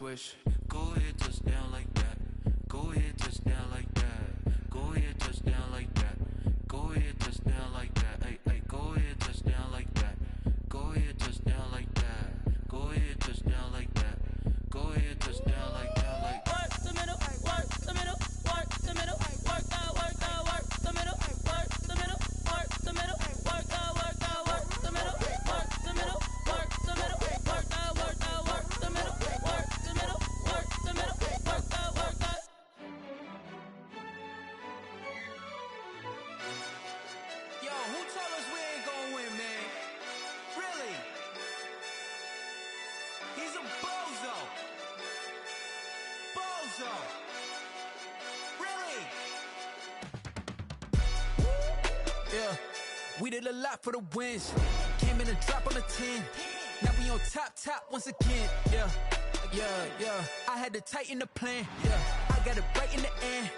swish. Go ahead, touchdown like that. Go ahead, touchdown like that. Go ahead, touchdown like that. Go ahead, touchdown like that. Hey, hey, go ahead, touchdown like that. Go ahead, touchdown like that. Go ahead, touchdown like that. Go ahead, touchdown like that. Like work the middle, work the middle, work the middle, work out, work out, work the middle, work the middle, work the middle, work out, work out, work the middle, work the middle, work the middle, work out, work out, work the middle, work the middle, work the middle, work out, work out. Yo, who told us we ain't gonna win, man? Really? He's a bozo. Bozo. Really? Yeah. We did a lot for the wins. Came in and dropped on the 10. Now we on top once again. Yeah. I had to tighten the plan. Yeah. I got it right in the end.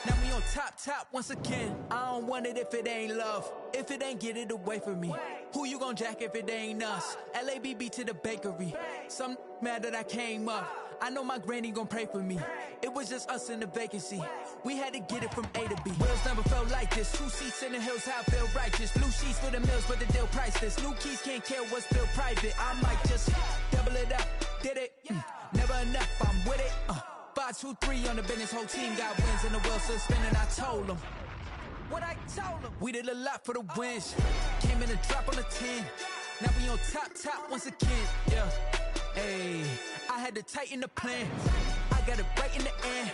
Now we on top once again. I don't want it if it ain't love. If it ain't, get it away from me. Who you gon' jack if it ain't us? LABB to the bakery. Some mad that I came up. I know my granny gon' pray for me. It was just us in the vacancy. We had to get it from A to B. Wheels never felt like this. 2 seats in the hills, how I feel righteous. Blue sheets for the mills, but the deal priceless. New keys can't care what's still private. I might just double it up. Did it? Never enough, I'm with it. 5, 2, 3 on the business. Whole team got wins and the wheels still spinning. I told them what I told them. We did a lot for the wins. Came in and dropped on the 10. Now we on top once again. Yeah. Hey, I had to tighten the plan. I got it right in the end.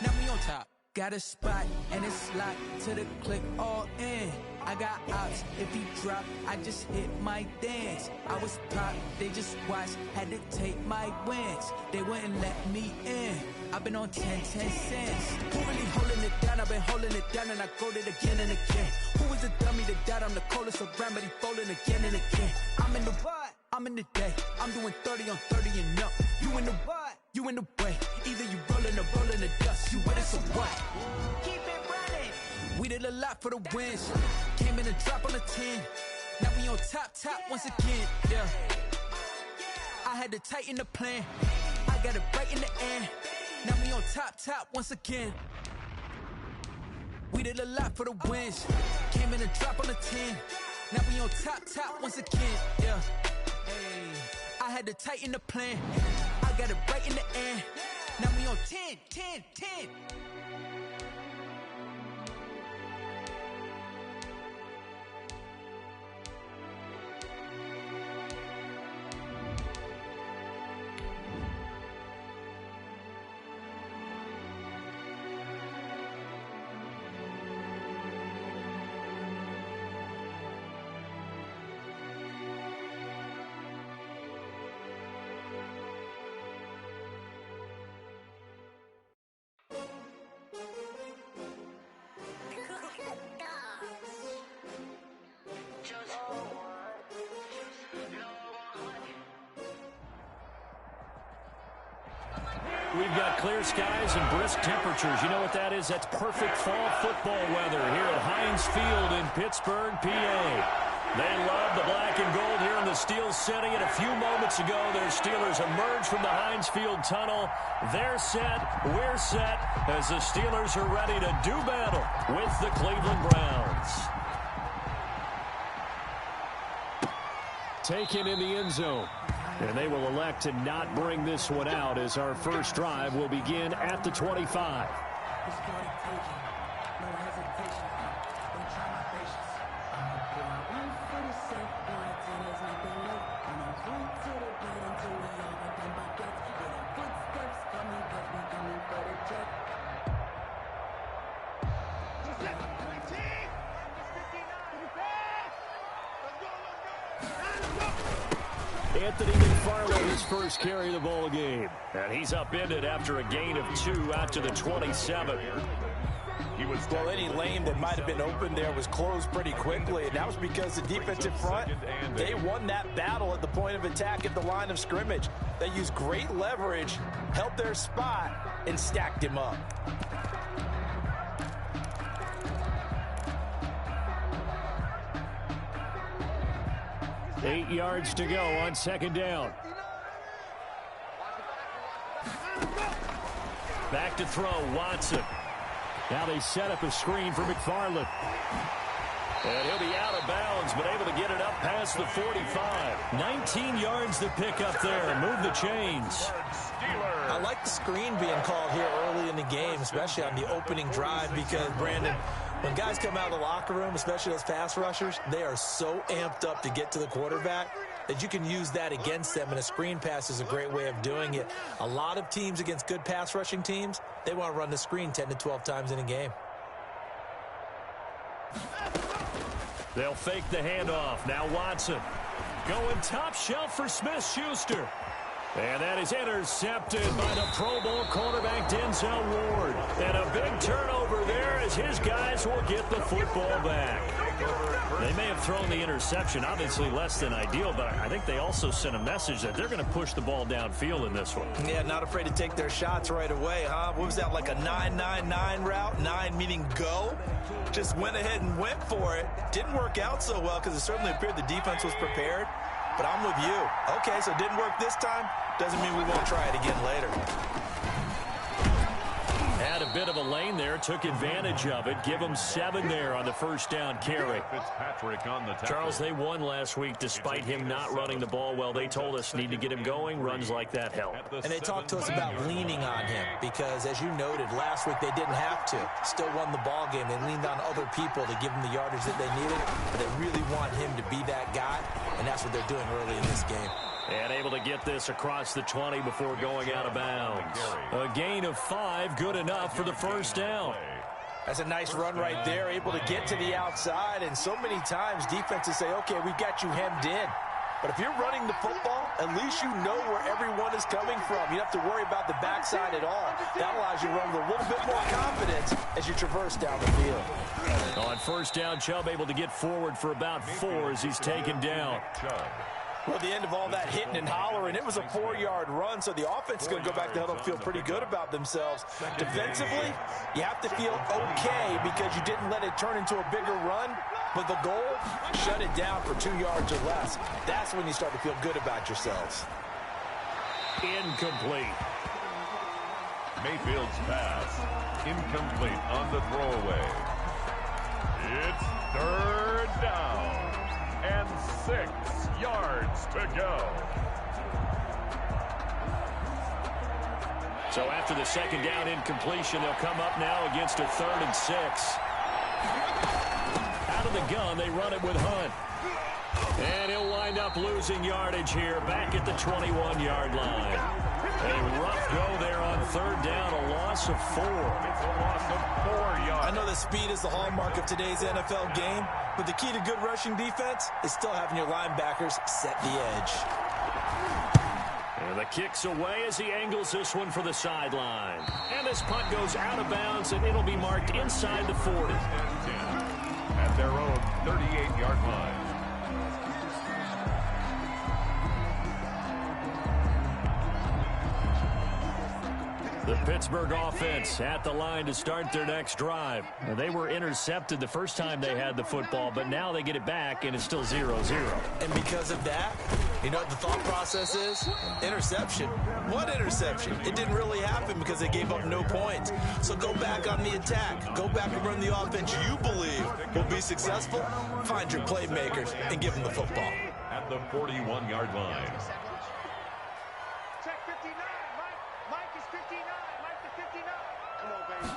Now we on top. Got a spot and it's locked to the click all in. I got ops, if he drop, I just hit my dance. I was pop, they just watched, had to take my wins. They wouldn't let me in. I've been on 10 cents. Who really holding it down? I've been holding it down and I got it again and again. Who was the dummy that died? I'm the coldest around, but he folding again and again. I'm in the what? I'm in the day. I'm doing 30 on 30 and up. You in the what? You in the way. Either you rolling or rolling the dust. You with us or what? Keep it running. We did a lot for the wins. Came in and dropped on the 10. Now we on top once again. Yeah. I had to tighten the plan. I got it right in the end. Now we on top once again. We did a lot for the wins. Came in and dropped on the 10. Now we on top once again. Yeah. Hey, I had to tighten the plan. I got it right in the end. Now we on 10. We've got clear skies and brisk temperatures. You know what that is? That's perfect fall football weather here at Heinz Field in Pittsburgh, PA. They love the black and gold here in the Steel City. And a few moments ago, their Steelers emerged from the Heinz Field tunnel. They're set, we're set, as the Steelers are ready to do battle with the Cleveland Browns. Taken in the end zone. And they will elect to not bring this one out as our first drive will begin at the 25. Anthony McFarland, his first carry of the ball game. And he's upended after a gain of 2 out to the 27. Well, any lane that might have been open there was closed pretty quickly, and that was because the defensive front, they won that battle at the point of attack at the line of scrimmage. They used great leverage, held their spot, and stacked him up. $8 yards to go on second down. Back to throw, Watson. Now they set up a screen for McFarland. And he'll be out of bounds, but able to get it up past the 45. 19 yards to pick up there. Move the chains. I like the screen being called here early in the game, especially on the opening drive, because, Brandon, when guys come out of the locker room, especially those pass rushers, they are so amped up to get to the quarterback that you can use that against them, and a screen pass is a great way of doing it. A lot of teams against good pass rushing teams, they want to run the screen 10 to 12 times in a game. They'll fake the handoff. Now Watson going top shelf for Smith-Schuster. And that is intercepted by the Pro Bowl cornerback Denzel Ward. And a big turnover there as his guys will get the football back. They may have thrown the interception, obviously less than ideal, but I think they also sent a message that they're going to push the ball downfield in this one. Yeah, not afraid to take their shots right away, huh? What was that, like a 9-9-9 route? 9 meaning go? Just went ahead and went for it. Didn't work out so well because it certainly appeared the defense was prepared. But I'm with you. Okay, so it didn't work this time. Doesn't mean we won't try it again later. Had a bit of a lane there, took advantage of it. Give them 7 there on the first down carry. Charles, they won last week despite him not running the ball well. They told us need to get him going. Runs like that help. And they talked to us about leaning on him because, as you noted, last week they didn't have to. Still won the ball game. They leaned on other people to give them the yardage that they needed. But they really want him to be that guy, and that's what they're doing early in this game. And able to get this across the 20 before going out of bounds. A gain of 5, good enough for the first down. That's a nice run right there, able to get to the outside. And so many times defenses say, okay, we got you hemmed in. But if you're running the football, at least you know where everyone is coming from. You don't have to worry about the backside at all. That allows you to run with a little bit more confidence as you traverse down the field. On first down, Chubb able to get forward for about 4 as he's taken down. Well, at the end of all that hitting and hollering, it was a 4-yard run, so the offense is going to go back to the huddle and feel pretty good about themselves. Defensively, you have to feel okay because you didn't let it turn into a bigger run, but the goal, shut it down for 2 yards or less. That's when you start to feel good about yourselves. Incomplete. Mayfield's pass, incomplete on the throwaway. It's 3rd down and 6 yards to go. So after the second down incompletion, they'll come up now against a 3rd and 6. Out of the gun, they run it with Hunt. And he'll wind up losing yardage here back at the 21-yard line. A rough go there on 3rd down, a loss of 4. It's a loss of 4 yards. I know that speed is the hallmark of today's NFL game, but the key to good rushing defense is still having your linebackers set the edge. And the kick's away as he angles this one for the sideline. And this punt goes out of bounds, and it'll be marked inside the 40. At their own 38-yard line. The Pittsburgh offense at the line to start their next drive. And they were intercepted the first time they had the football, but now they get it back, and it's still 0-0. And because of that, you know what the thought process is? Interception. What interception? It didn't really happen because they gave up no points. So go back on the attack. Go back and run the offense you believe will be successful. Find your playmakers and give them the football. At the 41-yard line. Check 59. Mike is 59. Mike to 59. Come on, baby.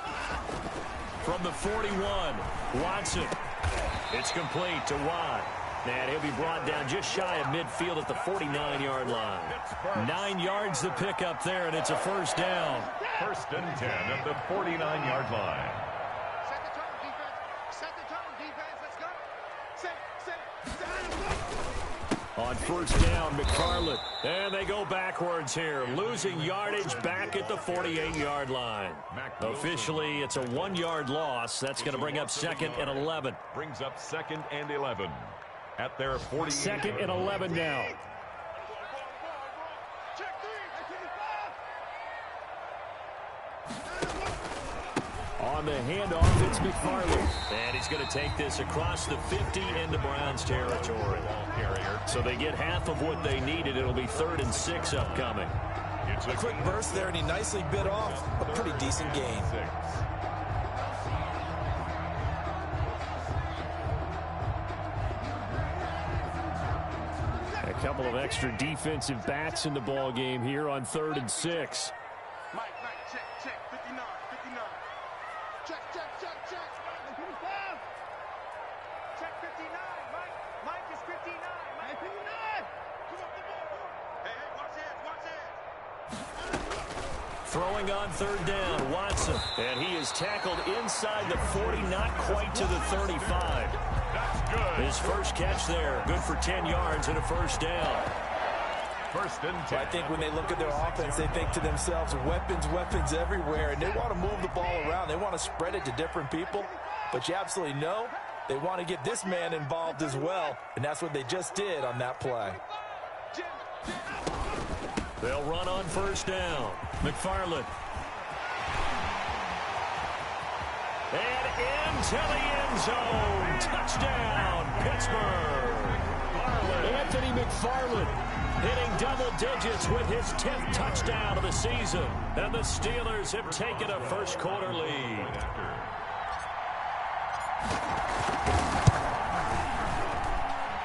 From the 41, Watson. It's complete to Watt. And he'll be brought down just shy of midfield at the 49-yard line. 9 yards to pick up there, and it's a first down. 1st and 10 at the 49-yard line. Set the tone, defense. Set the tone, defense. Let's go. Set. On first down, McFarland. And they go backwards here, losing yardage back at the 48-yard line. Officially, it's a 1-yard loss. That's going to bring up 2nd and 11. Brings up 2nd and 11. At their 40. 2nd and 11 now. On the handoff, it's McFarland. And he's going to take this across the 50 into Browns territory. So they get half of what they needed. It'll be 3rd and 6 upcoming. A quick burst there, and he nicely bit off a pretty decent gain. A couple of extra defensive backs in the ball game here on 3rd and 6. Mike, check, 59. Check. Check 59, Mike is 59. Mike 59. Come on. Hey, watch it. Throwing on 3rd down, Watson. And he is tackled inside the 40, not quite to the 35. That's good. His first catch there, good for 10 yards and a first down. 1st and 10. I think when they look at their offense, they think to themselves, weapons everywhere, and they want to move the ball around. They want to spread it to different people, but you absolutely know they want to get this man involved as well, and that's what they just did on that play. They'll run on 1st down. McFarland. And into the end zone. Touchdown, Pittsburgh. Anthony McFarland hitting double digits with his 10th touchdown of the season. And the Steelers have taken a first quarter lead.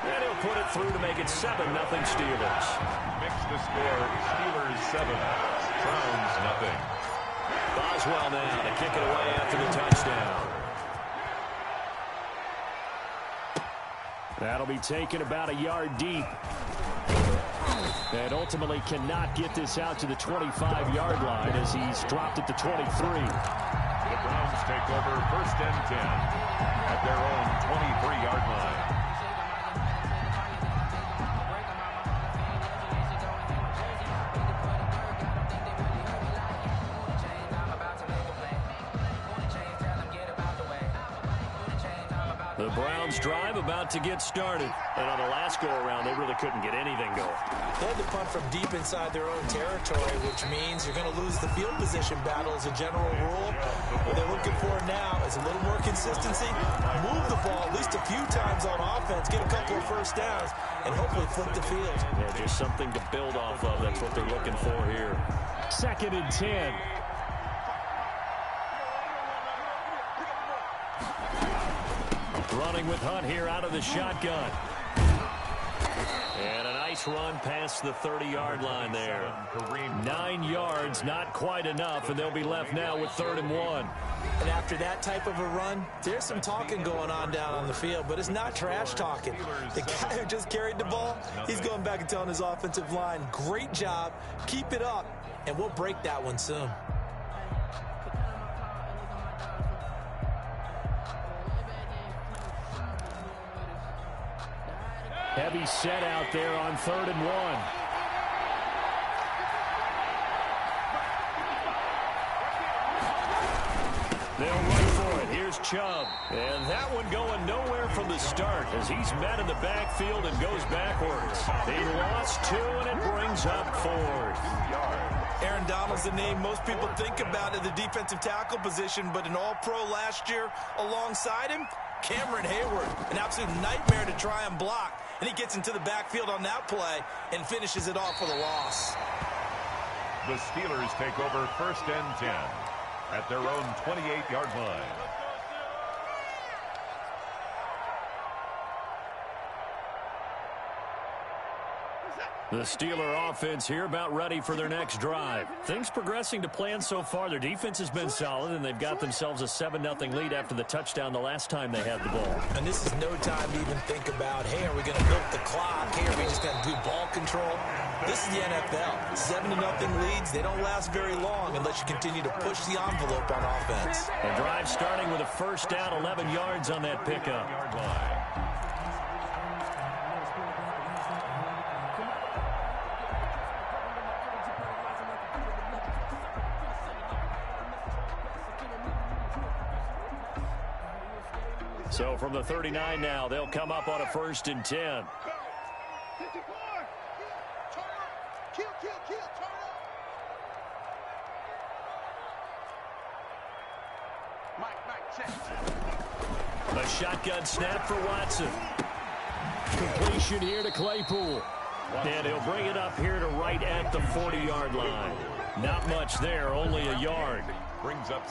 And he'll put it through to make it 7-0 Steelers. Mix the score. Steelers 7. Browns 0. Boswell now to kick it away after the touchdown. That'll be taken about a yard deep. And ultimately cannot get this out to the 25-yard line as he's dropped at the 23. The Browns take over 1st and 10 at their own 23-yard line. The Browns drive about to get started. And on the last go-around, they really couldn't get anything going. They had to punt from deep inside their own territory, which means you're going to lose the field position battle as a general rule. What they're looking for now is a little more consistency, move the ball at least a few times on offense, get a couple of first downs, and hopefully flip the field. Yeah, just something to build off of. That's what they're looking for here. 2nd and 10. Running with Hunt here out of the shotgun. And a nice run past the 30-yard line there. 9 yards, not quite enough, and they'll be left now with 3rd and 1. And after that type of a run, there's some talking going on down on the field, but it's not trash talking. The guy who just carried the ball, he's going back and telling his offensive line, great job, keep it up, and we'll break that one soon. Heavy set out there on 3rd and 1. They'll run for it. Here's Chubb. And that one going nowhere from the start as he's met in the backfield and goes backwards. He lost 2, and it brings up 4th. Aaron Donald's the name most people think about at the defensive tackle position, but an all-pro last year alongside him, Cameron Hayward, an absolute nightmare to try and block. And he gets into the backfield on that play and finishes it off with a loss. The Steelers take over 1st and 10 at their own 28-yard line. The Steeler offense here about ready for their next drive. Things progressing to plan so far. Their defense has been solid, and they've got themselves a 7-0 lead after the touchdown the last time they had the ball. And this is no time to even think about, hey, are we going to milk the clock? Hey, are we just going to do ball control? This is the NFL. 7-0 leads, they don't last very long unless you continue to push the envelope on offense. The drive starting with a first down, 11 yards on that pickup. So from the 39 now, they'll come up on a 1st and 10. 54. Turn up. Kill, turn up. Mike, check. A shotgun snap for Watson. Completion here to Claypool. And he'll bring it up here to right at the 40-yard line. Not much there, only a yard.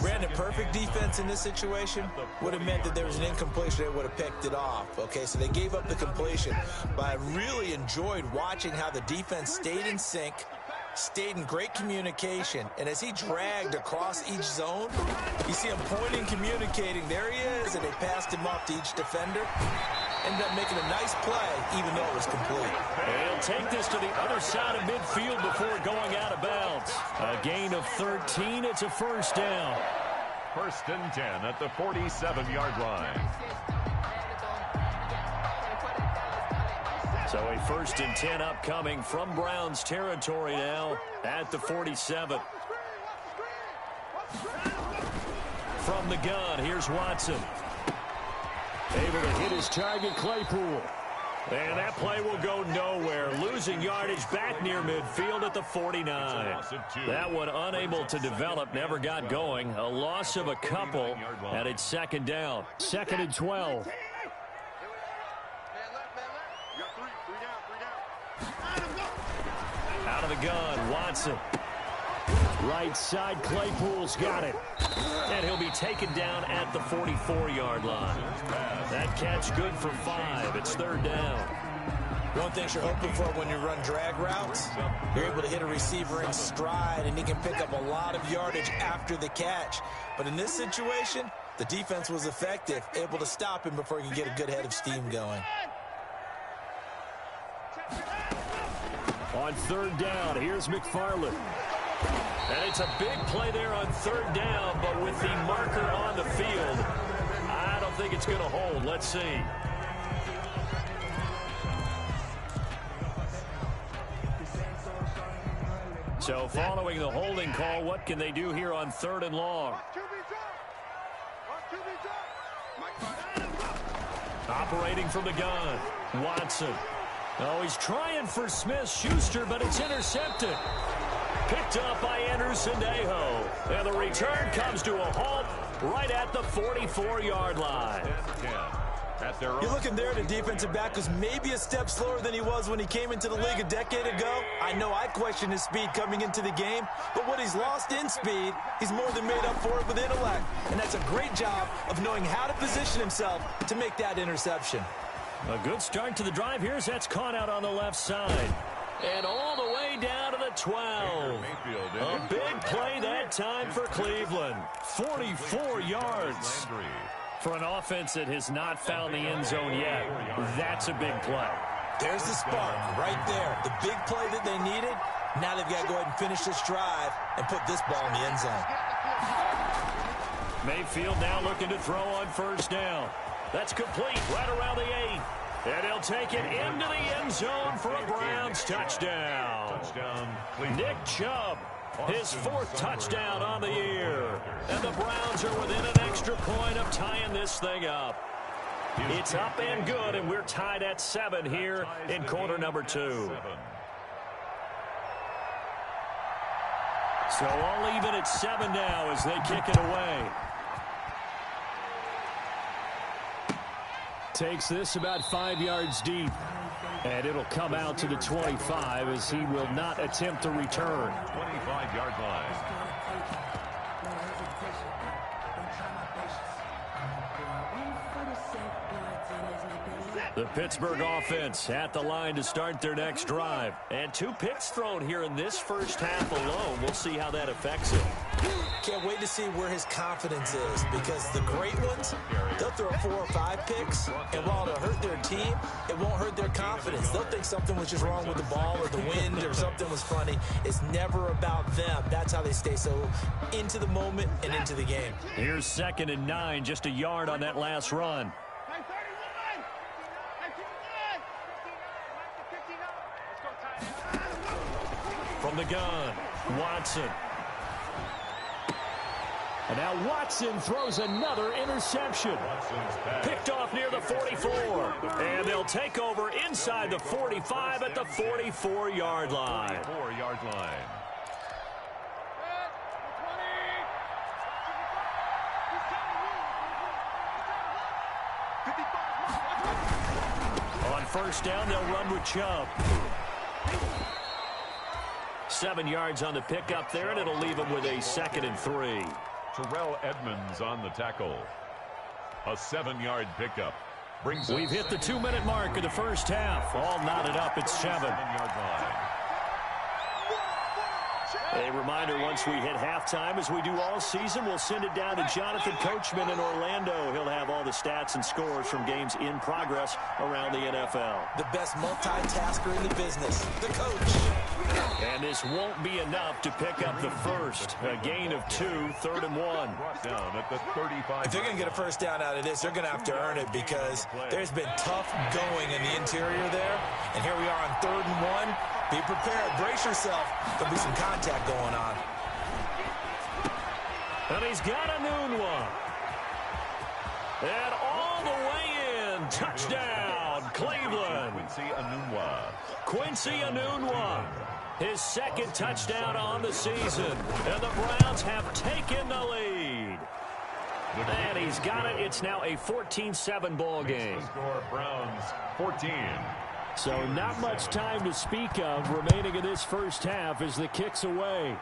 Brandon, perfect defense in this situation would have meant that there was an incompletion. They would have picked it off. Okay, so they gave up the completion. But I really enjoyed watching how the defense stayed in sync, stayed in great communication, and as he dragged across each zone, you see him pointing, communicating. There he is, and they passed him off to each defender. Ended up making a nice play, even though it was complete. He'll take this to the other side of midfield before going out of bounds. A gain of 13. It's a first down. First and 10 at the 47-yard line. So a first and 10 upcoming from Browns territory now at the 47. From the gun, here's Watson. Able to hit his target, Claypool. And that play will go nowhere. Losing yardage back near midfield at the 49. That one unable to develop, never got going. A loss of a couple, and it's second down. Second and 12. Out of the gun, Watson. Right side, Claypool's got it. And he'll be taken down at the 44-yard line. That catch good for 5. It's third down. One thing you're hoping for when you run drag routes, you're able to hit a receiver in stride, and he can pick up a lot of yardage after the catch. But in this situation, the defense was effective, able to stop him before he can get a good head of steam going. On third down, here's McFarland. And it's a big play there on third down, but with the marker on the field, I don't think it's going to hold. Let's see. So following the holding call, what can they do here on third and long? Operating from the gun, Watson. Oh, he's trying for Smith-Schuster, but it's intercepted. Picked up by Anderson-Dejo. And the return comes to a halt right at the 44-yard line. You're looking there at a defensive back who's maybe a step slower than he was when he came into the league a decade ago. I know I questioned his speed coming into the game, but what he's lost in speed, he's more than made up for it with intellect. And that's a great job of knowing how to position himself to make that interception. A good start to the drive here as that's caught out on the left side. And all the way down to the 12. A big play that time for Cleveland. 44 yards. For an offense that has not found the end zone yet, that's a big play. There's the spark right there. The big play that they needed. Now they've got to go ahead and finish this drive and put this ball in the end zone. Mayfield now looking to throw on first down. That's complete right around the 8. And he'll take it into the end zone for a Browns touchdown. Nick Chubb, his 4th touchdown on the year. And the Browns are within an extra point of tying this thing up. It's up and good, and we're tied at 7 here in quarter number 2. So all even at 7 now as they kick it away. Takes this about 5 yards deep. And it'll come out to the 25 as he will not attempt to return. 25-yard line. The Pittsburgh offense at the line to start their next drive. And 2 picks thrown here in this first half alone. We'll see how that affects him. Can't wait to see where his confidence is, because the great ones, they'll throw 4 or 5 picks, and while it'll hurt their team, it won't hurt their confidence. They'll think something was just wrong with the ball or the wind or something was funny. It's never about them. That's how they stay so into the moment and into the game. Here's 2nd and 9, just a yard on that last run. From the gun, Watson. And now Watson throws another interception. Picked off near the 44. And they'll take over inside the 45 at the 44-yard line. 44-yard line. On first down, they'll run with Chubb. 7 yards on the pickup there, and it'll leave him with a 2nd and 3. Terrell Edmonds on the tackle. A 7-yard pickup. We've hit the 2-minute mark of the first half. All knotted up at 7. 7-yard line. A reminder, once we hit halftime, as we do all season, we'll send it down to Jonathan Coachman in Orlando. He'll have all the stats and scores from games in progress around the NFL. The best multitasker in the business, the coach. And this won't be enough to pick up the first. A gain of 2, 3rd and 1. Brought down at the 35. If they're going to get a first down out of this, they're going to have to earn it because there's been tough going in the interior there. And here we are on 3rd and 1. Be prepared. Brace yourself. There'll be some contact going on. And he's got a noon one. And all the way in. Touchdown, Cleveland. Quincy Enunwa. His 2nd touchdown on the season. And the Browns have taken the lead. And he's got it. It's now a 14-7 ball game. Score Browns 14. So not much time to speak of remaining in this first half as the kick's away.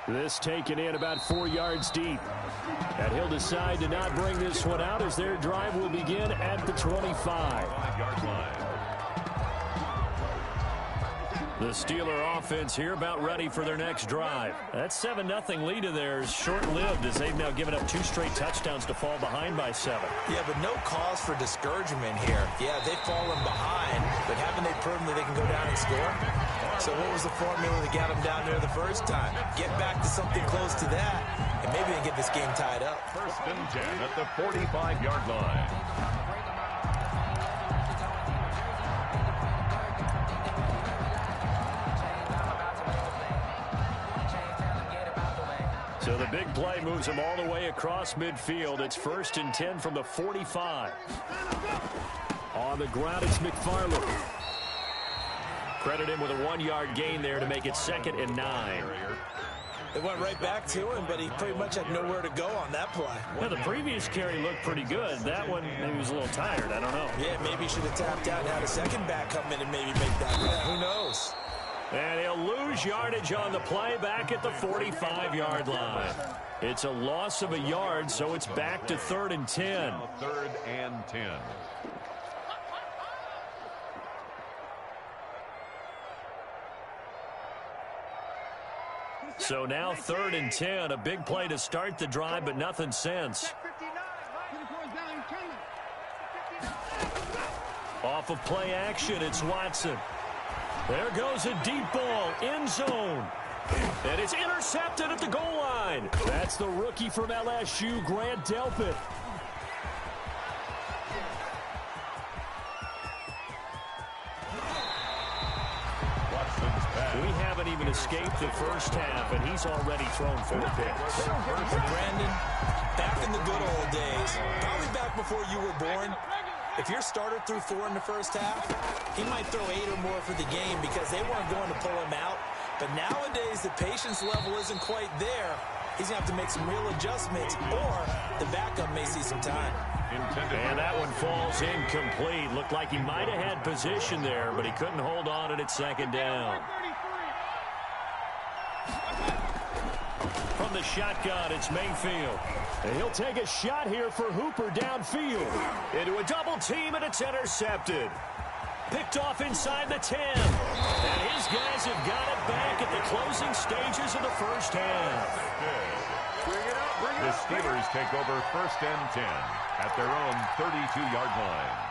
This taken in about 4 yards deep. And he'll decide to not bring this one out as their drive will begin at the 25. 5-yard line. The Steeler offense here about ready for their next drive. That 7-0 lead of theirs short-lived as they've now given up 2 straight touchdowns to fall behind by 7. Yeah, but no cause for discouragement here. Yeah, they've fallen behind, but haven't they proven that they can go down and score? So what was the formula that got them down there the first time? Get back to something close to that, and maybe they can get this game tied up. 1st and 10 at the 45-yard line. So the big play moves him all the way across midfield. It's 1st and 10 from the 45. On the ground, it's McFarland. Credit him with a 1-yard gain there to make it 2nd and 9. They went right back to him, but he pretty much had nowhere to go on that play. Well, the previous carry looked pretty good. That one, maybe he was a little tired. I don't know. Yeah, maybe he should have tapped out and had a second back come in and maybe make that. Who knows? And he'll lose yardage on the play back at the 45-yard line. It's a loss of a yard, so it's back to 3rd and 10. 3rd and 10. So now 3rd and 10. A big play to start the drive, but nothing since. Off of play action, it's Watson. There goes a deep ball, end zone. And it's intercepted at the goal line. That's the rookie from LSU, Grant Delpit. We haven't even escaped the first half, and he's already thrown 4 picks. Brandon, back in the good old days, probably back before you were born, if your starter threw 4 in the first half, he might throw 8 or more for the game because they weren't going to pull him out. But nowadays, the patience level isn't quite there. He's going to have to make some real adjustments, or the backup may see some time. And that one falls incomplete. Looked like he might have had position there, but he couldn't hold on it at 2nd down. From the shotgun, it's Mayfield. And he'll take a shot here for Hooper downfield. Into a double team, and it's intercepted. Picked off inside the 10. And his guys have got it back at the closing stages of the first half. The Steelers take over 1st and 10 at their own 32-yard line.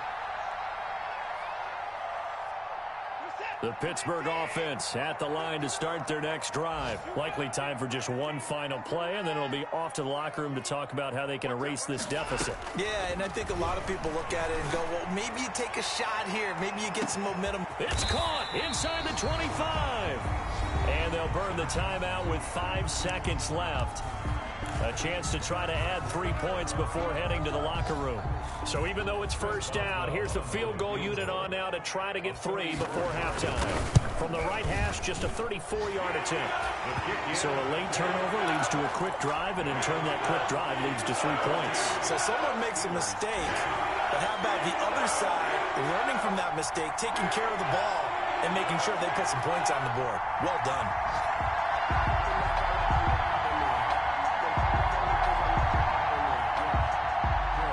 The Pittsburgh offense at the line to start their next drive. Likely time for just one final play, and then it'll be off to the locker room to talk about how they can erase this deficit. Yeah, and I think a lot of people look at it and go, well, maybe you take a shot here. Maybe you get some momentum. It's caught inside the 25. And they'll burn the timeout with 5 seconds left. A chance to try to add 3 points before heading to the locker room. So even though it's first down, here's the field goal unit on now to try to get 3 before halftime. From the right hash, just a 34-yard attempt. So a late turnover leads to a quick drive, and in turn that quick drive leads to 3 points. So someone makes a mistake, but how about the other side, learning from that mistake, taking care of the ball, and making sure they put some points on the board. Well done.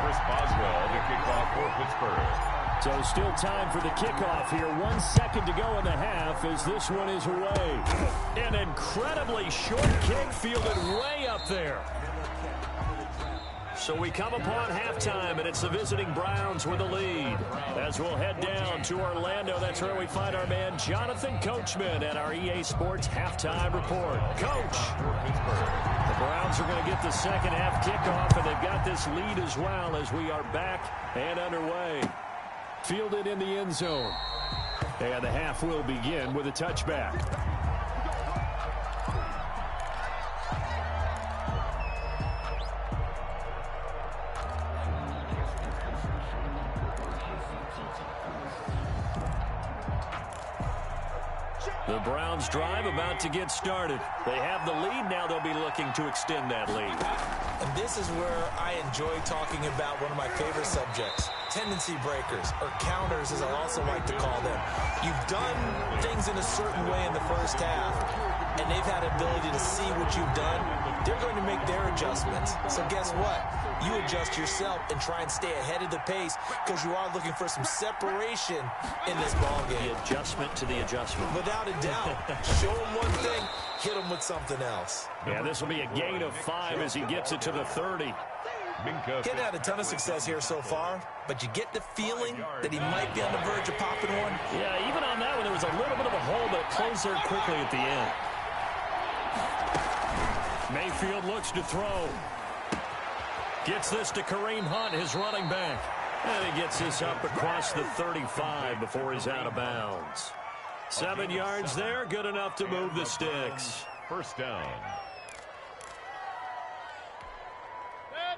Chris Boswell to kick off for Pittsburgh. So still time for the kickoff here. 1 second to go in the half as this one is away. An incredibly short kick fielded way up there. So we come upon halftime, and it's the visiting Browns with the lead. As we'll head down to Orlando, that's where we find our man Jonathan Coachman at our EA Sports Halftime Report. Coach, the Browns are going to get the second half kickoff, and they've got this lead as well as we are back and underway. Fielded in the end zone. And the half will begin with a touchback. The Browns drive about to get started. They have the lead. Now they'll be looking to extend that lead. And this is where I enjoy talking about one of my favorite subjects, tendency breakers, or counters as I also like to call them. You've done things in a certain way in the first half, and they've had ability to see what you've done. They're going to make their adjustments. So guess what? You adjust yourself and try and stay ahead of the pace because you are looking for some separation in this ballgame. The adjustment to the adjustment. Without a doubt. Show them one thing, hit them with something else. Yeah, this will be a gain of 5 as he gets it to the 30. Getting had a ton of success here so far, but you get the feeling that he might be on the verge of popping one. Yeah, even on that one, there was a little bit of a hole, but it closed there quickly at the end. Mayfield looks to throw. Gets this to Kareem Hunt, his running back. And he gets this up across the 35 before he's out of bounds. 7 yards there, good enough to move the sticks. First down.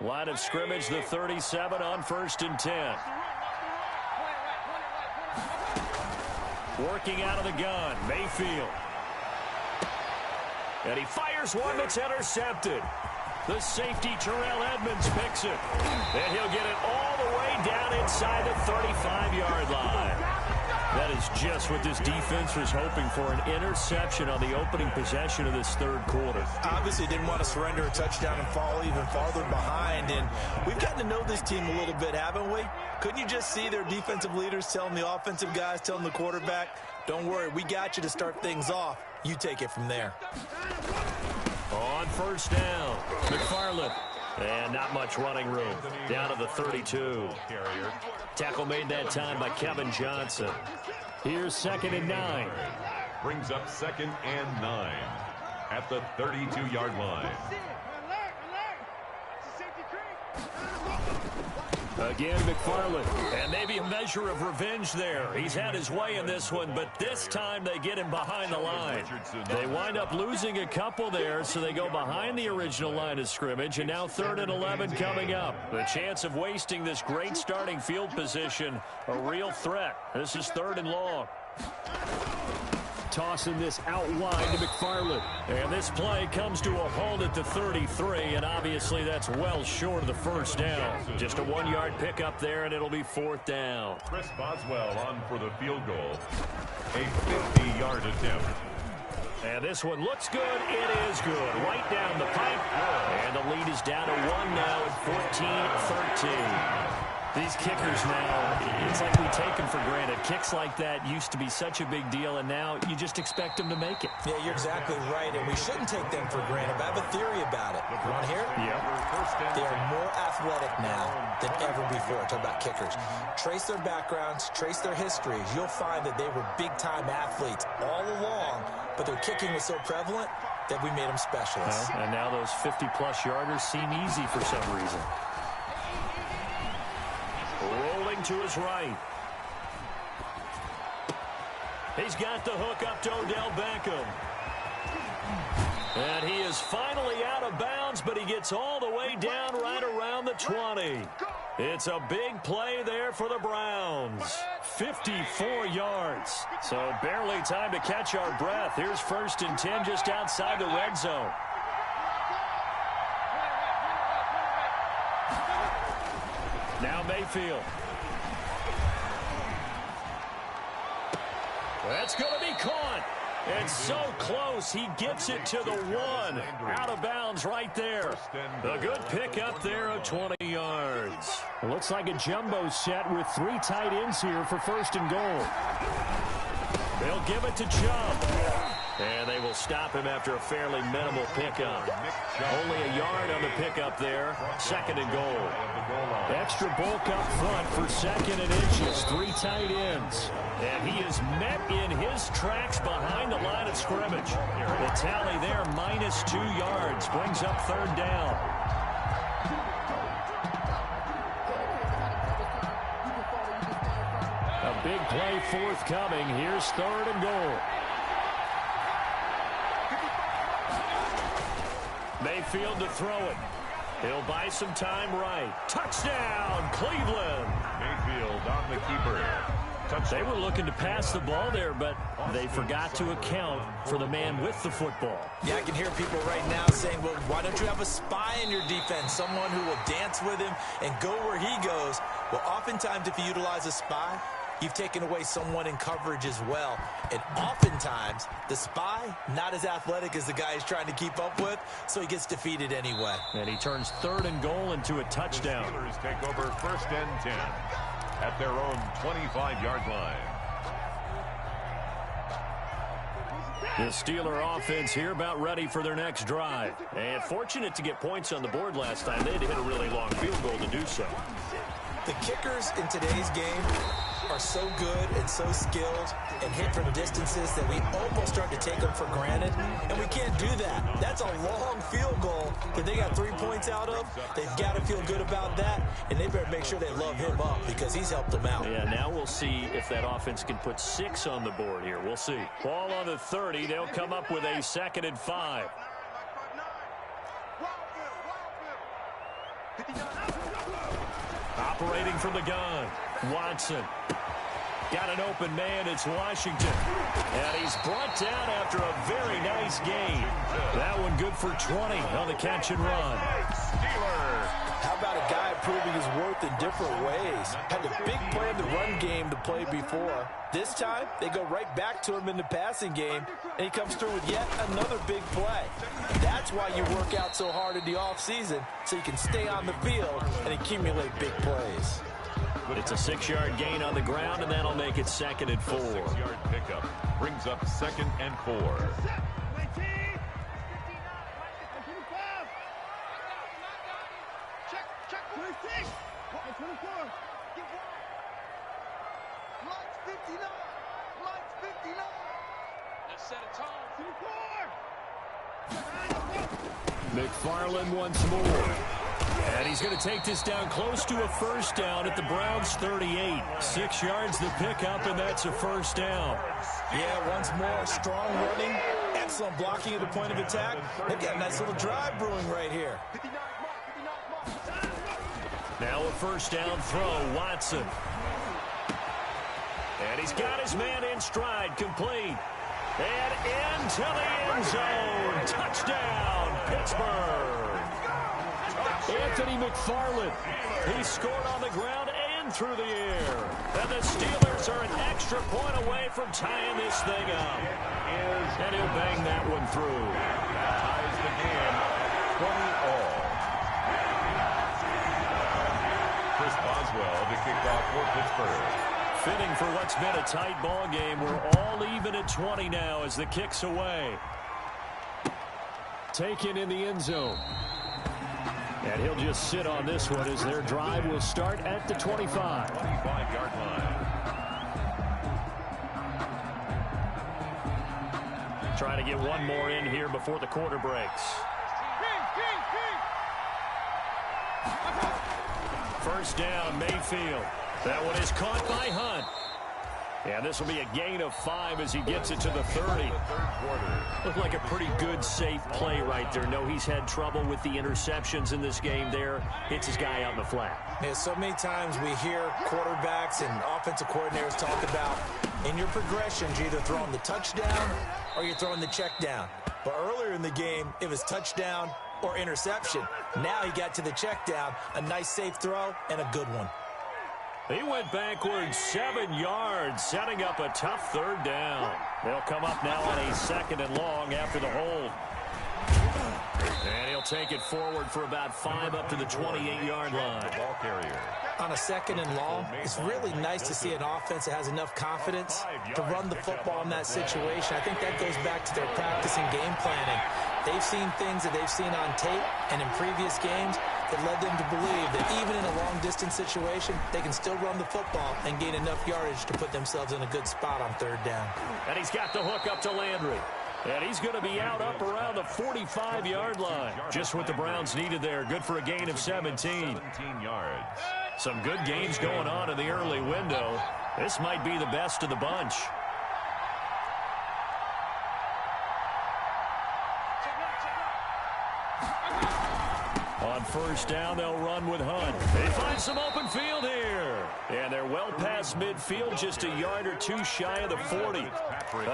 Line of scrimmage, the 37 on 1st and 10. Working out of the gun, Mayfield. And he fires one that's intercepted. The safety, Terrell Edmonds, picks it. And he'll get it all the way down inside the 35-yard line. That is just what this defense was hoping for, an interception on the opening possession of this third quarter. Obviously didn't want to surrender a touchdown and fall even farther behind. And we've gotten to know this team a little bit, haven't we? Couldn't you just see their defensive leaders telling the offensive guys, telling the quarterback, don't worry, we got you to start things off. You take it from there. On first down, McFarland. And not much running room. Down to the 32. Tackle made that time by Kevin Johnson. Here's 2nd and 9. Brings up 2nd and 9 at the 32-yard line. Again, McFarland. And maybe a measure of revenge there. He's had his way in this one, but this time they get him behind the line. They wind up losing a couple there, so they go behind the original line of scrimmage, and now 3rd and 11 coming up. The chance of wasting this great starting field position, a real threat. This is 3rd and long. Tossing this out wide to McFarland. And this play comes to a halt at the 33, and obviously that's well short of the first down. Just a 1-yard pickup there, and it'll be 4th down. Chris Boswell on for the field goal. A 50-yard attempt. And this one looks good. It is good. Right down the pipe. And the lead is down to 1 now at 14-13. These kickers now, it's like we take them for granted. Kicks like that used to be such a big deal, and now you just expect them to make it. Yeah, you're exactly right, and we shouldn't take them for granted. But I have a theory about it. You want to hear it? Yeah. They are more athletic now than ever before. Talk about kickers. Trace their backgrounds, trace their histories. You'll find that they were big-time athletes all along, but their kicking was so prevalent that we made them specialists. And now those 50-plus yarders seem easy for some reason. Rolling to his right. He's got the hook up to Odell Beckham. And he is finally out of bounds, but he gets all the way down right around the 20. It's a big play there for the Browns. 54 yards. So barely time to catch our breath. Here's 1st and 10 just outside the red zone. Now Mayfield. That's going to be caught. And so close, he gets it to the 1. Out of bounds right there. A good pickup there of 20 yards. It looks like a jumbo set with 3 tight ends here for 1st and goal. They'll give it to Chubb. And they will stop him after a fairly minimal pickup. Only a yard on the pickup there. 2nd and goal. Extra bulk up front for 2nd and inches. 3 tight ends. And he is met in his tracks behind the line of scrimmage. The tally there, -2 yards. Brings up 3rd down. A big play forthcoming. Here's 3rd and goal. Mayfield to throw it. He'll buy some time right. Touchdown, Cleveland. Mayfield on the keeper. They were looking to pass the ball there, but they forgot to account for the man with the football. Yeah, I can hear people right now saying, well, why don't you have a spy in your defense, someone who will dance with him and go where he goes? Well, oftentimes if you utilize a spy, you've taken away someone in coverage as well. And oftentimes, the spy, not as athletic as the guy he's trying to keep up with, so he gets defeated anyway. And he turns 3rd and goal into a touchdown. The Steelers take over 1st and 10 at their own 25-yard line. The Steeler offense here about ready for their next drive. And fortunate to get points on the board last time. They had to hit a really long field goal to do so. The kickers in today's game are so good and so skilled and hit from distances that we almost start to take them for granted, and we can't do that. That's a long field goal that they got 3 points out of. They've got to feel good about that, and they better make sure they love him up because he's helped them out. Yeah, now we'll see if that offense can put 6 on the board here. We'll see. Ball on the 30. They'll come up with a 2nd and 5. Operating from the gun, Watson. Got an open man, it's Washington. And he's brought down after a very nice gain. That one good for 20 on the catch and run. How about a guy proving his worth in different ways? Had the big play in the run game to play before. This time, they go right back to him in the passing game, and he comes through with yet another big play. That's why you work out so hard in the offseason, so you can stay on the field and accumulate big plays. It's a 6-yard gain on the ground, and that'll make it 2nd and 4. 6-yard pickup brings up 2nd and 4. McFarland once more. And he's going to take this down close to a 1st down at the Browns' 38. 6 yards the pickup, and that's a 1st down. Yeah, once more, strong running, excellent blocking at the point of attack. They've got a nice little drive brewing right here. Now a 1st down throw, Watson. And he's got his man in stride, complete. And into the end zone. Touchdown, Pittsburgh. Anthony McFarland. He scored on the ground and through the air. And the Steelers are an extra point away from tying this thing up. And he'll bang that one through. Ties the game 20-all. Chris Boswell to kick off for Pittsburgh. Fitting for what's been a tight ball game. We're all even at 20 now as the kick's away. Taken in the end zone. And he'll just sit on this one as their drive will start at the 25. 25-yard line. Trying to get one more in here before the quarter breaks. 1st down, Mayfield. That one is caught by Hunt. And this will be a gain of 5 as he gets it to the 30. Looked like a pretty good, safe play right there. No, he's had trouble with the interceptions in this game there. Hits his guy out in the flat. Yeah, so many times we hear quarterbacks and offensive coordinators talk about in your progressions, you're either throwing the touchdown or you're throwing the check down. But earlier in the game, it was touchdown or interception. Now he got to the check down, a nice safe throw and a good one. He went backwards 7 yards, setting up a tough third down. They'll come up now on a 2nd and long after the hold. And he'll take it forward for about 5 up to the 28-yard line. Ball carrier. On a 2nd and long, it's really nice to see an offense that has enough confidence to run the football in that situation. I think that goes back to their practice and game planning. They've seen things that they've seen on tape and in previous games that led them to believe that even in a long-distance situation, they can still run the football and gain enough yardage to put themselves in a good spot on 3rd down. And he's got the hook up to Landry. And he's going to be out up around the 45-yard line. Just what the Browns needed there. Good for a gain of 17. 17 yards. Some good games going on in the early window. This might be the best of the bunch. On 1st down, they'll run with Hunt. They find some open field here. And they're well past midfield, just a yard or 2 shy of the 40.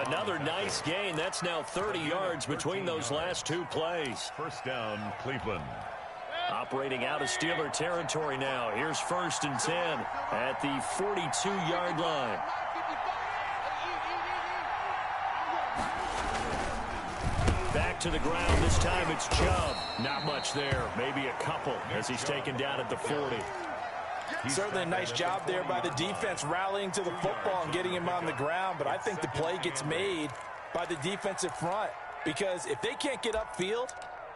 Another nice gain. That's now 30 yards between those last 2 plays. 1st down, Cleveland. Operating out of Steeler territory now. Here's 1st and 10 at the 42-yard line. Back to the ground. This time it's Chubb. Not much there. Maybe a couple as he's taken down at the 40. Certainly a nice job there by the defense rallying to the football and getting him on the ground, but I think the play gets made by the defensive front because if they can't get upfield,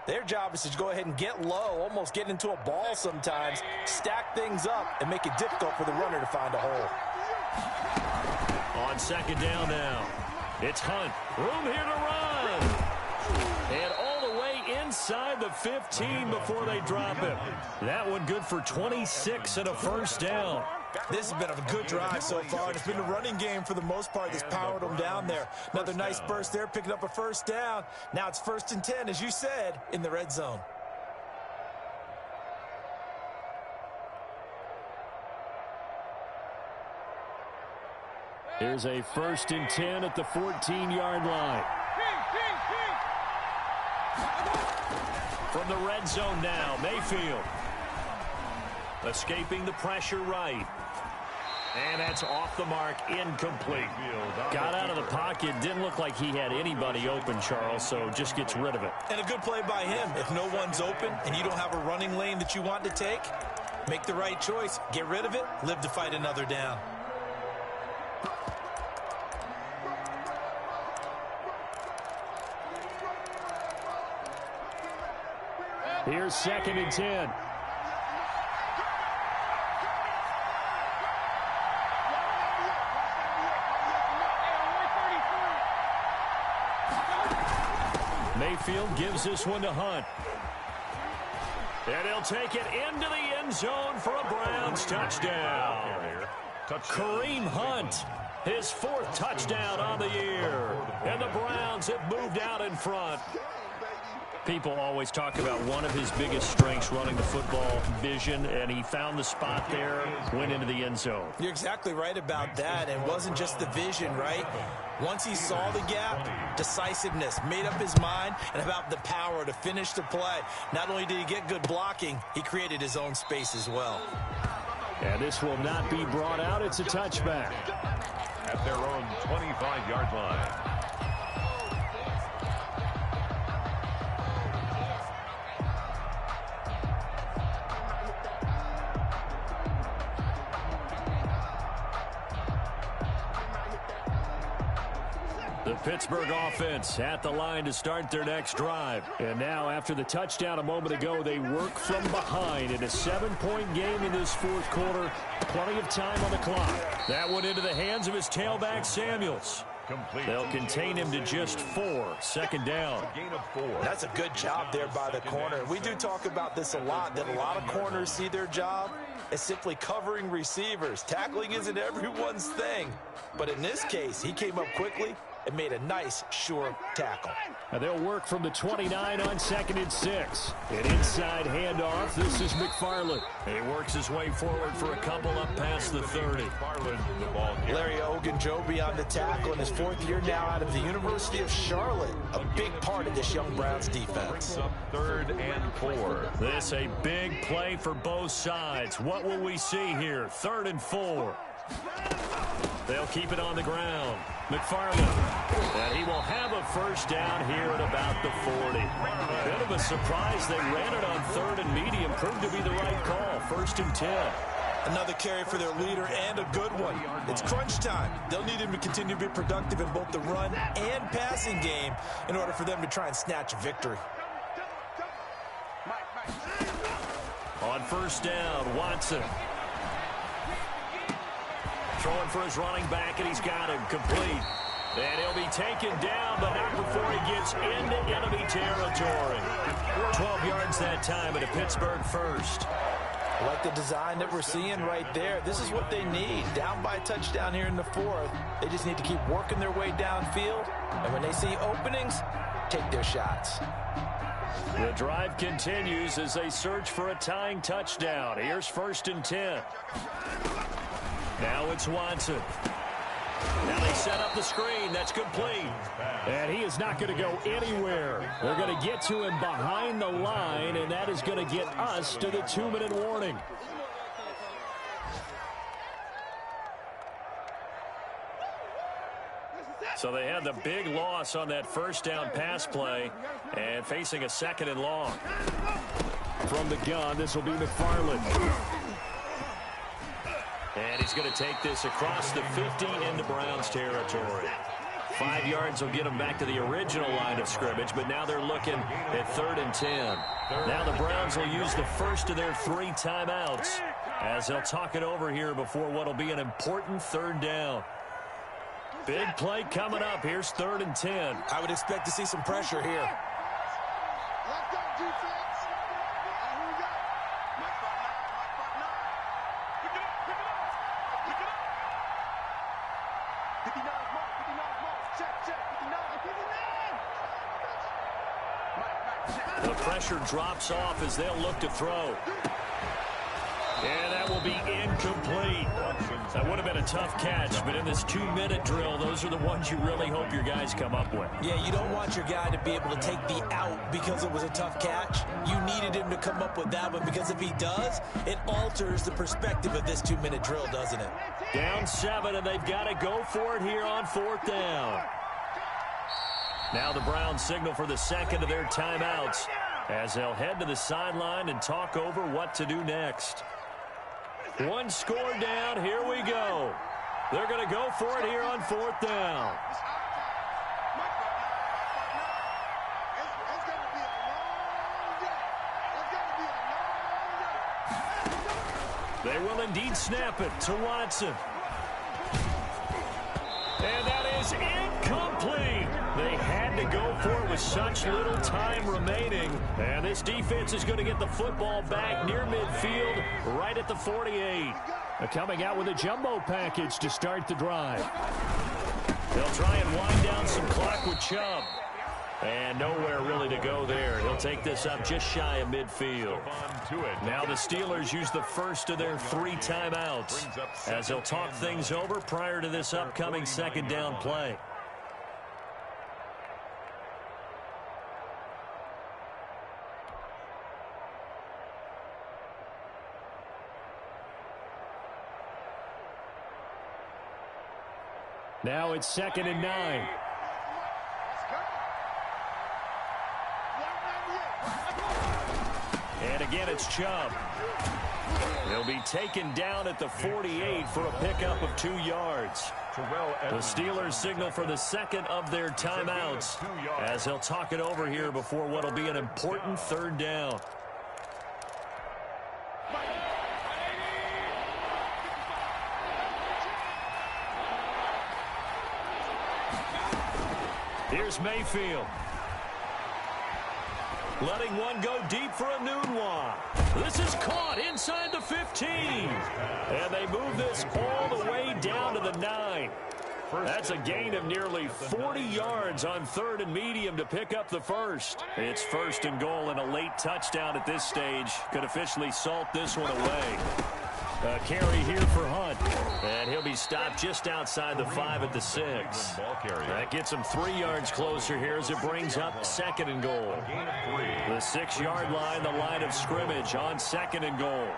their job is to go ahead and get low, almost get into a ball sometimes, stack things up, and make it difficult for the runner to find a hole. On 2nd down now, it's Hunt. Room here to run. And all the way inside the 15 before they drop him. That one good for 26 and a 1st down. This has been a good drive so far, and it's been a running game for the most part that's powered them down there. Another nice burst there, picking up a 1st down. Now it's 1st and 10, as you said, in the red zone. Here's a 1st and 10 at the 14-yard line. From the red zone now, Mayfield. Escaping the pressure right. And that's off the mark, incomplete. Got out of the pocket, didn't look like he had anybody open, Charles, so just gets rid of it. And a good play by him. If no one's open and you don't have a running lane that you want to take, make the right choice. Get rid of it, live to fight another down. Here's 2nd and 10. Mayfield gives this one to Hunt. And he'll take it into the end zone for a Browns touchdown. Kareem Hunt, his 4th touchdown on the year. And the Browns have moved out in front. People always talk about one of his biggest strengths, running the football, vision, and he found the spot there, went into the end zone. You're exactly right about that. It wasn't just the vision, right? Once he saw the gap, decisiveness, made up his mind, and about the power to finish the play. Not only did he get good blocking, he created his own space as well. And this will not be brought out. It's a touchback. At their own 25-yard line. The Pittsburgh offense at the line to start their next drive. And now, after the touchdown a moment ago, they work from behind in a 7-point game in this 4th quarter. Plenty of time on the clock. That one into the hands of his tailback, Samuels. Complete. They'll contain him to just 4. 2nd down. Gain of 4. That's a good job there by the corner. We do talk about this a lot, that a lot of corners see their job as simply covering receivers. Tackling isn't everyone's thing. But in this case, he came up quickly, and made a nice, sure tackle. And they'll work from the 29 on 2nd and 6. An inside handoff. This is McFarland. He works his way forward for a couple up past the 30. Larry Ogunjobi on the tackle in his 4th year now out of the University of Charlotte. A big part of this young Browns defense. 3rd and 4. This a big play for both sides. What will we see here? 3rd and 4. They'll keep it on the ground. McFarland. And he will have a first down here at about the 40. Bit of a surprise. They ran it on 3rd and medium. Proved to be the right call. 1st and 10. Another carry for their leader and a good one. It's crunch time. They'll need him to continue to be productive in both the run and passing game in order for them to try and snatch a victory. On 1st down, Watson. Throwing for his running back, and he's got him complete. And he'll be taken down, but not before he gets into enemy territory. 12 yards that time, and a Pittsburgh first. I like the design that we're seeing right there. This is what they need. Down by a touchdown here in the 4th. They just need to keep working their way downfield. And when they see openings, take their shots. The drive continues as they search for a tying touchdown. Here's 1st and 10. Now it's Watson. Now they set up the screen. That's complete. And he is not going to go anywhere. They're going to get to him behind the line, and that is going to get us to the 2-minute warning. So they had the big loss on that 1st down pass play and facing a 2nd and long. From the gun, this will be McFarland. And he's going to take this across the 50 into Browns territory. 5 yards will get him back to the original line of scrimmage, but now they're looking at 3rd and 10. Now the Browns will use the first of their 3 timeouts as they'll talk it over here before what will be an important 3rd down. Big play coming up. Here's 3rd and 10. I would expect to see some pressure here. Let's go, defense. Here we go. Mike Fight 9. Pick it up. Pick it up. Pick it up. 59 mark. 59 mark. Check. 59. 59. The pressure drops off as they'll look to throw. And that will be incomplete. That would have been a tough catch, but in this 2-minute drill, those are the ones you really hope your guys come up with. Yeah, you don't want your guy to be able to take the out because it was a tough catch. You needed him to come up with that one because if he does, it alters the perspective of this 2-minute drill, doesn't it? Down 7, and they've got to go for it here on 4th down. Now the Browns signal for the 2nd of their timeouts as they'll head to the sideline and talk over what to do next. 1 score down. Here we go. They're going to go for it here on 4th down. They will indeed snap it to Watson. And that is incomplete. They had to go for it with such little time remaining. And this defense is going to get the football back near midfield, right at the 48. Coming out with a jumbo package to start the drive. They'll try and wind down some clock with Chubb. And nowhere really to go there. He'll take this up just shy of midfield. Now the Steelers use the first of their 3 timeouts as they'll talk things over prior to this upcoming 2nd down play. Now it's 2nd and 9. And again, it's Chubb. He'll be taken down at the 48 for a pickup of 2 yards. The Steelers signal for the 2nd of their timeouts as they'll talk it over here before what will be an important 3rd down. Here's Mayfield. Letting one go deep for a Nunwa. This is caught inside the 15. And they move this all the way down to the 9. That's a gain of nearly 40 yards on 3rd and medium to pick up the first. It's 1st and goal, and a late touchdown at this stage could officially salt this one away. A carry here for Hunt, and he'll be stopped just outside the 5 at the 6. That gets him 3 yards closer here as it brings up 2nd and goal. The 6-yard line, the line of scrimmage on 2nd and goal.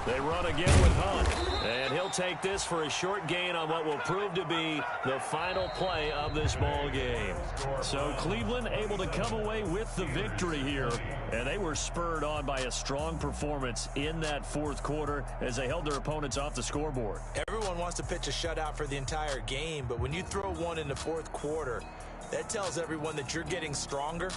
They run again with Hunt, and he'll take this for a short gain on what will prove to be the final play of this ball game. So Cleveland able to come away with the victory here, and they were spurred on by a strong performance in that 4th quarter as they held their opponents off the scoreboard. Everyone wants to pitch a shutout for the entire game, but when you throw one in the 4th quarter, that tells everyone that you're getting stronger.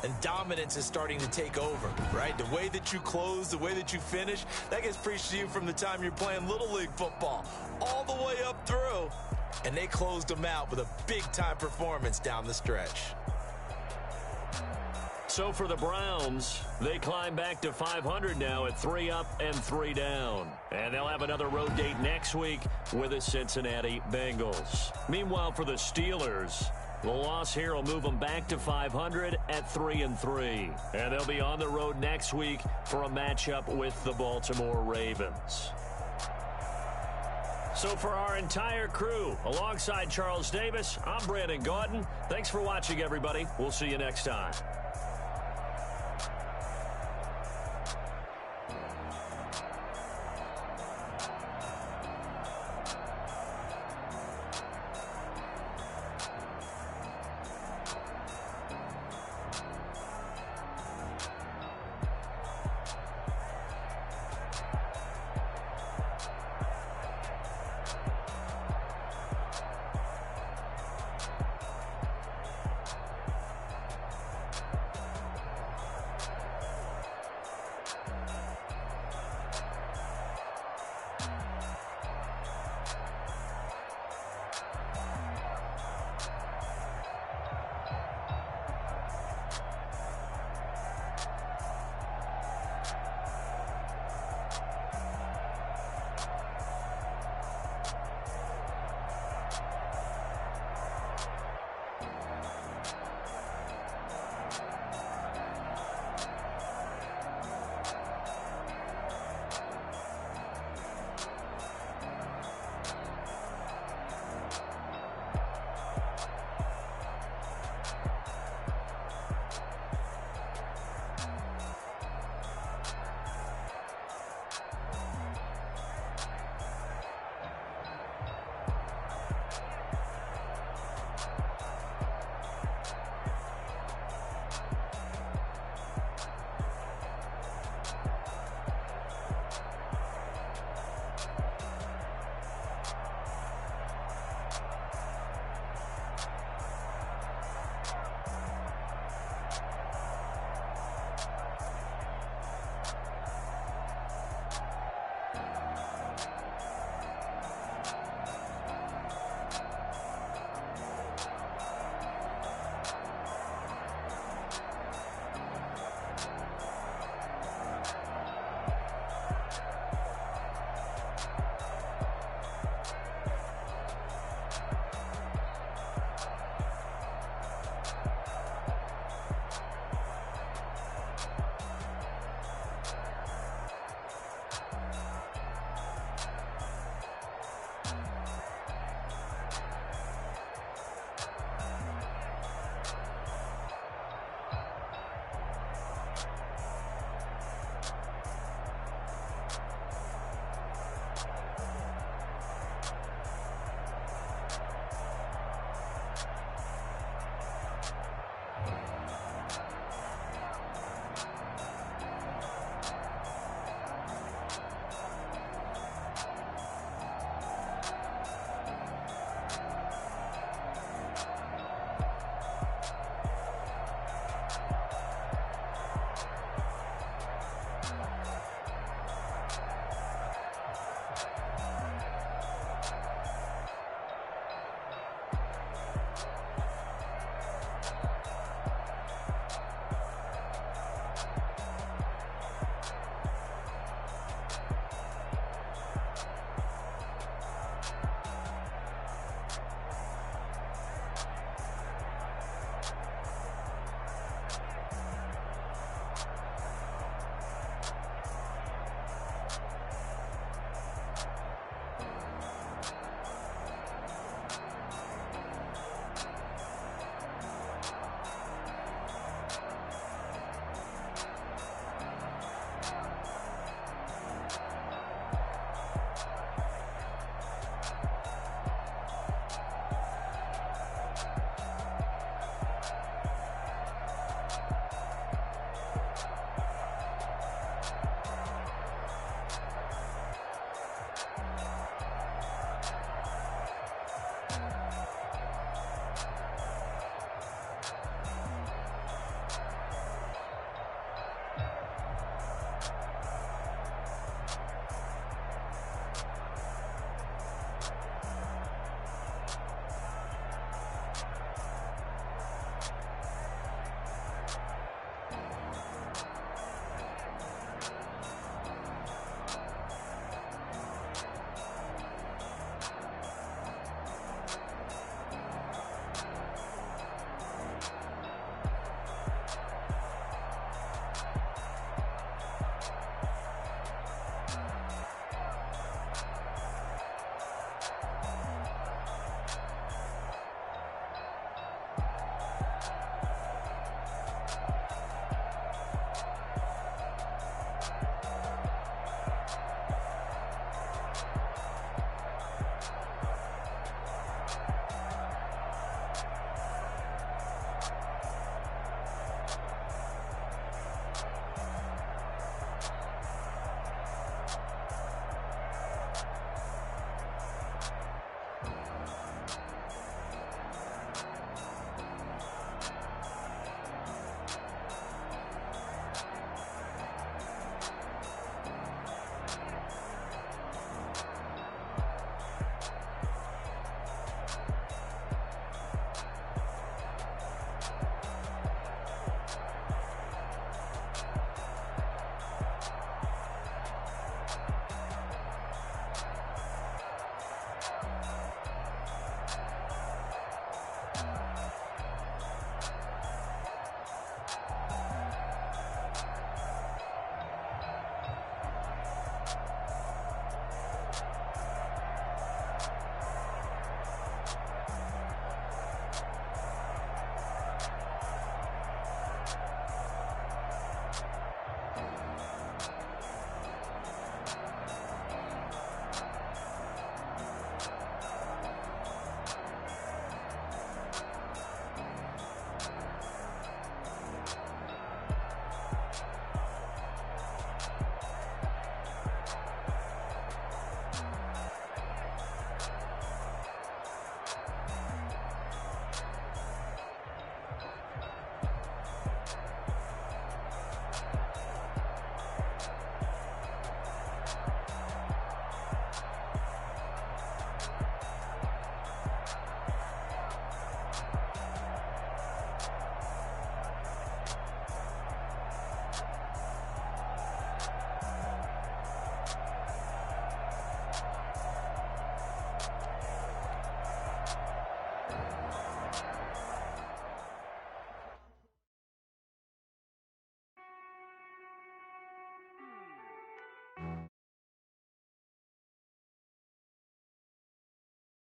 And dominance is starting to take over, right? The way that you close, the way that you finish, that gets preached to you from the time you're playing Little League football all the way up through. And they closed them out with a big-time performance down the stretch. So for the Browns, they climb back to 500 now at 3 up and 3 down. And they'll have another road date next week with the Cincinnati Bengals. Meanwhile, for the Steelers, the loss here will move them back to 500 at 3-3. And they'll be on the road next week for a matchup with the Baltimore Ravens. So for our entire crew, alongside Charles Davis, I'm Brandon Gaudin. Thanks for watching, everybody. We'll see you next time.